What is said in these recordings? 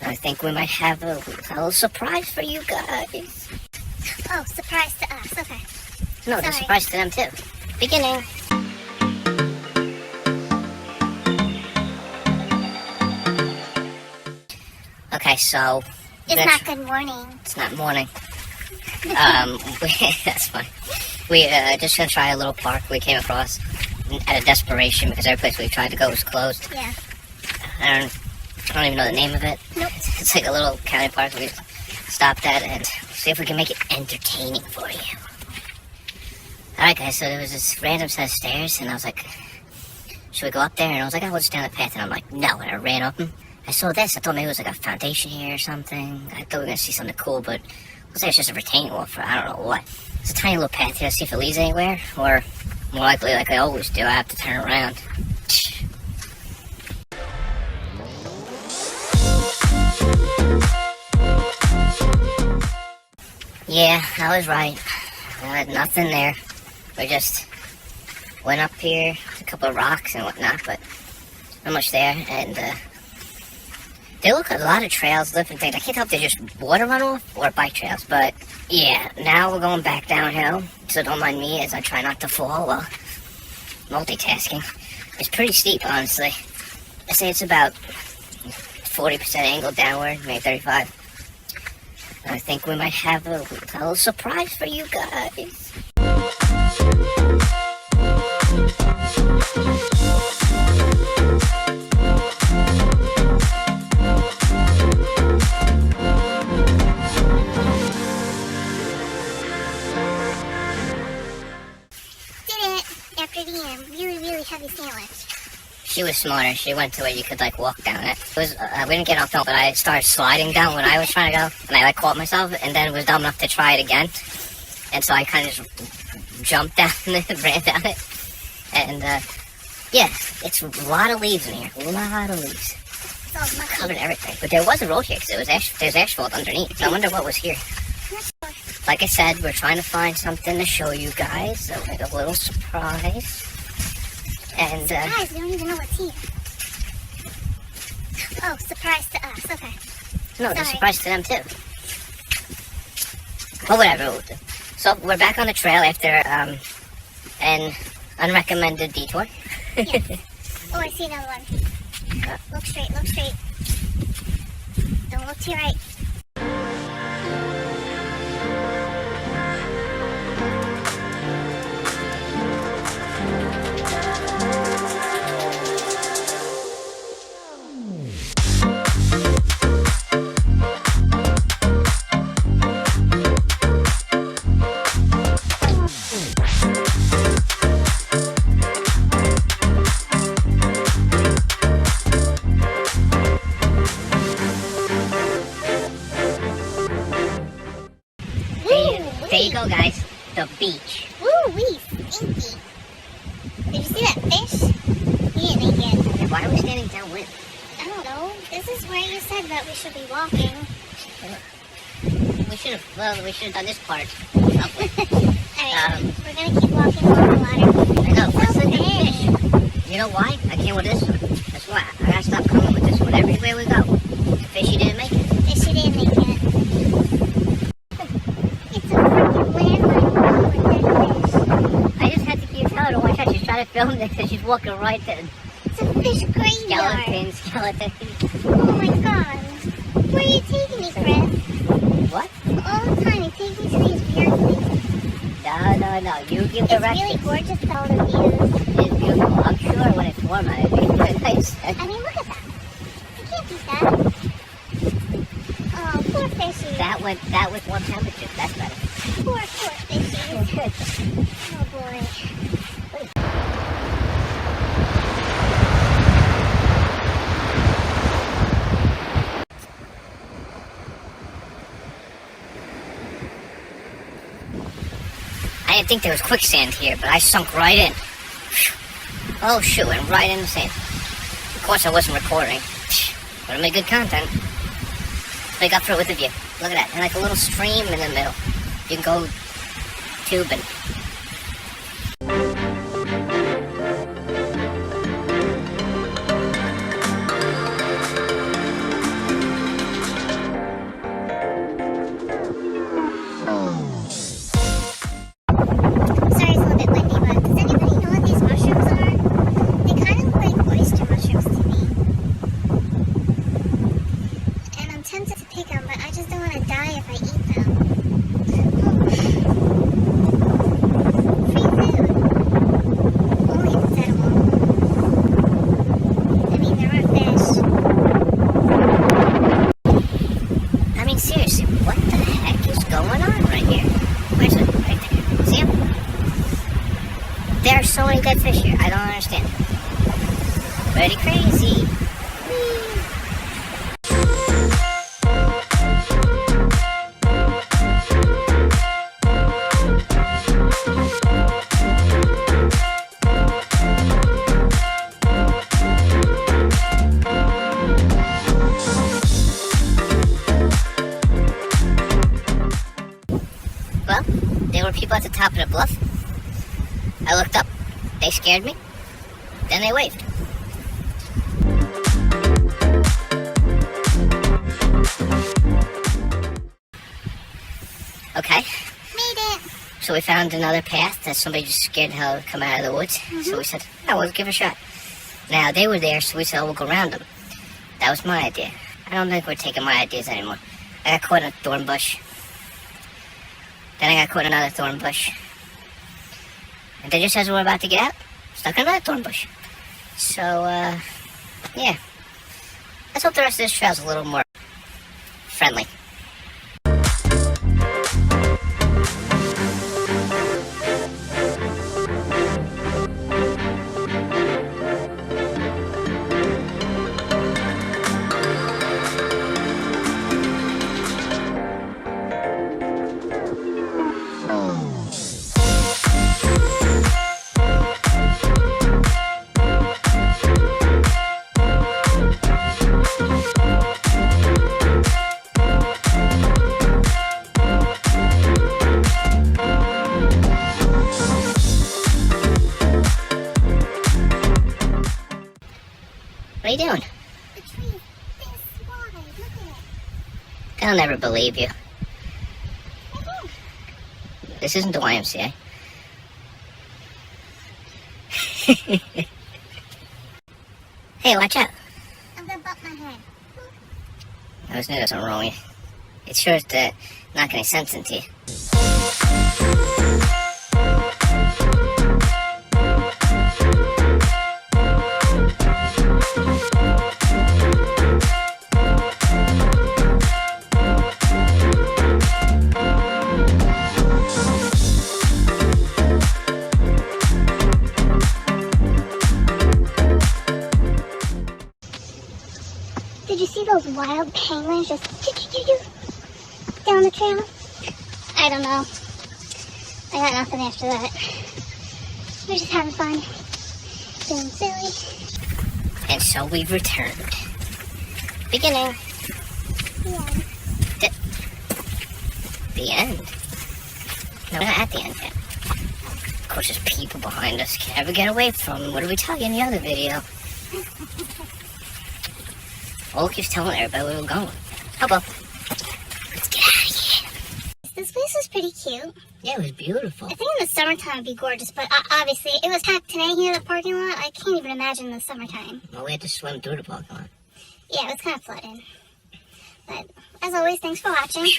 I think we might have a little surprise for you guys. Oh, surprise to us. Okay. No, the surprise to them too. Beginning. Okay, so... It's not good morning. It's not morning. That's fine. We just gonna try a little park we came across out of desperation because every place we tried to go was closed. Yeah. I don't even know the name of it. Nope. It's like a little county park we stopped at and see if we can make it entertaining for you. Alright guys, so there was this random set of stairs and I was like, should we go up there? And I was like, we'll just down the path. And I'm like, no. And I ran up and I saw this. I thought maybe it was like a foundation here or something. I thought we were going to see something cool, but it looks like it's just a retaining wall for I don't know what. It's a tiny little path here. Let's see if it leads anywhere. Or more likely, like I always do, I have to turn around. Yeah, I was right. Nothing there. We just went up here, a couple of rocks and whatnot, but not much there. And they look at a lot of trails, different things. I can't tell if they're just water runoff or bike trails, but yeah, now we're going back downhill, so don't mind me as I try not to fall while multitasking. It's pretty steep, honestly. I say it's about 40% angle downward, maybe 35. I think we might have a little surprise for you guys. Really heavy sandwich. She was smarter. She went to where you could like walk down it. It was we didn't get on film, but I started sliding down when I was trying to go, and I like caught myself, and then was dumb enough to try it again. And so I kind of just jumped down and ran down it. And yeah, it's a lot of leaves in here. A lot of leaves. It's all covered everything. But there was a road here because there's asphalt underneath. So I wonder what was here. Like I said, we're trying to find something to show you guys, so like a little surprise. And surprise, we don't even know what's here. Oh, surprise to us, okay. No, the surprise to them too. Well, whatever. So we're back on the trail after an unrecommended detour. Yes. Oh, I see another one. Look straight, look straight. Don't look to your right. There you go, guys. The beach. Woo-wee, stinky. Did you see that fish? He ain't naked. Why are we standing downwind? I don't know. This is where you said that we should be walking. We should have done this part. Alright, we're gonna keep walking over the water. I know, what's the fish? You know why? I came with this one. That's why. I gotta stop coming with this one everywhere we go. The fishy didn't make it. Fishy didn't make it. It's a freaking landmine with dead fish. I just had to keep telling her, watch out, she's trying to film this and she's walking right there. It's a fish graveyard. Skeleton. Oh my god. Where are you taking me, Chris? What? All the time, you take me to these weird places. No. You give directions. It's really gorgeous with all the views. It's beautiful. I'm sure when it's warm out, it'll be really nice. I mean, look at that. You can't beat that. Oh, poor fishy. That was one temperature. That's better. Poor fishy. Good. Oh boy. I didn't think there was quicksand here, but I sunk right in. Oh shoot, went right in the sand. Of course I wasn't recording. Would have made good content. Make up for it with the view. Look at that. And like a little stream in the middle. You can go tubing. die if I eat them. Free food. Only if it's edible. I mean, there are fish. I mean, seriously, what the heck is going on right here? Where's it? Right there. See him? There are so many dead fish here. I don't understand. Pretty crazy. Well, there were people at the top of the bluff. I looked up. They scared me. Then they waved. Okay. Made it. So we found another path that somebody just scared the hell to come out of the woods. So we said, oh, we'll give it a shot. Now, they were there, so we said, oh, we'll go around them. That was my idea. I don't think we're taking my ideas anymore. I got caught in a thorn bush. Then I got caught in another thorn bush. And then just as we're about to get out, stuck in another thorn bush. So, yeah. Let's hope the rest of this trail's a little more friendly. What are you doing? The tree is this wide. Look at it. They'll never believe you. I do. This isn't the YMCA. Hey, watch out. I'm gonna bump my head. I always knew there was something wrong with you. It sure is to knock any sense into you. Did you see those wild penguins just down the trail? I don't know. I got nothing after that. We're just having fun. Feeling silly. And so we've returned. Beginning. Yeah. The end. No, we're not at the end yet. Of course, there's people behind us. Can't ever get away from them. What did we tell you in the other video? All keeps telling everybody where we're going. Oh well. Let's get out of here. This place is pretty cute. Yeah, it was beautiful. I think in the summertime it'd be gorgeous, but obviously it was packed today here at the parking lot. I can't even imagine in the summertime. Well, we had to swim through the parking lot. Yeah, it was kind of flooded. But as always, thanks for watching.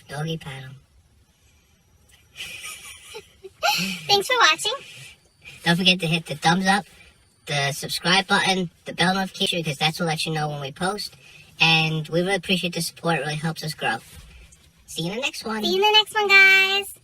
Doggy paddle. Thanks for watching. Don't forget to hit the thumbs up, the subscribe button, the bell notification, because that's what lets you know when we post. And we really appreciate the support. It really helps us grow. See you in the next one. See you in the next one, guys.